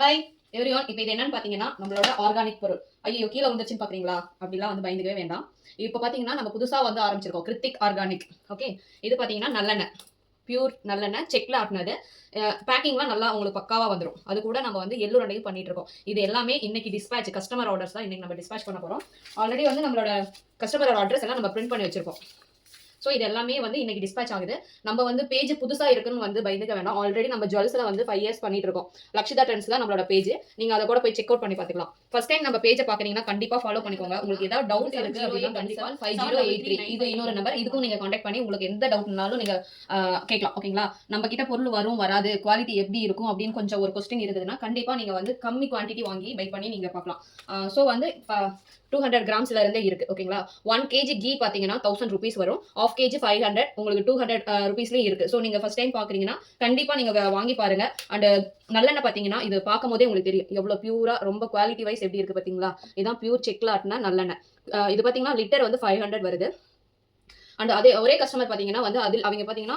Hi everyone. இப்போ இது என்னன்னு பார்த்தீங்கன்னா நம்மளோட ஆர்கானிக் பொருள். ஐயோ கீழே வந்துருச்சுன்னு பார்க்குறீங்களா? அப்படிலாம் வந்து பயந்துக்கவே வேண்டாம். இப்போ பார்த்தீங்கன்னா நம்ம புதுசாக வந்து ஆரம்பிச்சிருக்கோம் கிருத்திக் ஆர்கானிக். ஓகே, இது பார்த்தீங்கன்னா நல்லெண்ணெய், பியூர் நல்லெண்ணெய், செக்கில் ஆட்டினது. பேக்கிங்லாம் நல்லா உங்களுக்கு பக்காவாக வந்துடும். அது கூட நம்ம வந்து எள்ளுருண்டையும் பண்ணிட்டு இருக்கோம். இது எல்லாமே இன்னைக்கு டிஸ்பேச் கஸ்டமர் ஆர்டர்ஸ் தான் இன்னைக்கு நம்ம டிஸ்பேச் பண்ண போகிறோம். ஆல்ரெடி வந்து நம்மளோட கஸ்டமர் அட்ரஸ் எல்லாம் நம்ம பிரிண்ட் பண்ணி வச்சிருக்கோம். ஸோ இது எல்லாமே வந்து இன்னைக்கு டிஸ்பேச் ஆகுது. நம்ம வந்து பேஜ் புதுசாக இருக்குன்னு வந்து பயந்துக்க வேண்டாம். ஆல்ரெடி நம்ம ஜுவல்ஸில் வந்து 5 இயர்ஸ் பண்ணிட்டு இருக்கோம். லக்ஷிதா ட்ரெண்ட்ஸ் தான் நம்மளோட பேஜ். நீங்கள் அதை கூட போய் செக் அவுட் பண்ணி பார்த்துக்கலாம். ஃபர்ஸ்ட் டைம் நம்ம பேஜை பார்க்குறீங்கன்னா கண்டிப்பாக ஃபாலோ பண்ணிக்கோங்க. உங்களுக்கு ஏதாவது டவுட் இருக்கு அப்படின்னா கண்டிப்பாக 5083 இது இன்னொரு நம்பர். இதுக்கும் நீங்கள் காண்டாக்ட் பண்ணி உங்களுக்கு எந்த டவுட்னாலும் நீங்கள் கேட்கலாம். ஓகேங்களா? நம்ம கிட்ட பொருள் வரும் வராது, குவாலிட்டி எப்படி இருக்கும் அப்படின்னு கொஞ்சம் ஒரு கொஸ்டின் இருக்குதுன்னா கண்டிப்பாக நீங்கள் வந்து கம்மி குவான்டிட்டி வாங்கி பை பண்ணி நீங்கள் பார்க்கலாம். ஸோ வந்து 200 கிராம்ஸ்ல இருந்தே இருக்கு. ஓகேங்களா? 1 kg கீ பார்த்தீங்கன்னா 1000 ருபீஸ் வரும். ஆஃப் கேஜி 500, உங்களுக்கு 200 ருபீஸ்லேயும் இருக்கு. ஸோ நீங்க ஃபர்ஸ்ட் டைம் பாக்குறீங்கன்னா கண்டிப்பா நீங்க வாங்கி பாருங்க. அண்ட் நல்லெண்ணெய் பார்த்தீங்கன்னா இது பார்க்கும் போதே உங்களுக்கு தெரியும் எவ்வளவு பியூரா, ரொம்ப குவாலிட்டி வைஸ் எப்படி இருக்கு பார்த்தீங்களா? இதான் பியூர் செக்ல ஆட்டின நல்லெண்ணெய். இது பார்த்தீங்கன்னா லிட்டர் வந்து 500 வருது. அண்ட் அதே ஒரே கஸ்டமர் பார்த்தீங்கன்னா வந்து அதில் அவங்க பார்த்தீங்கன்னா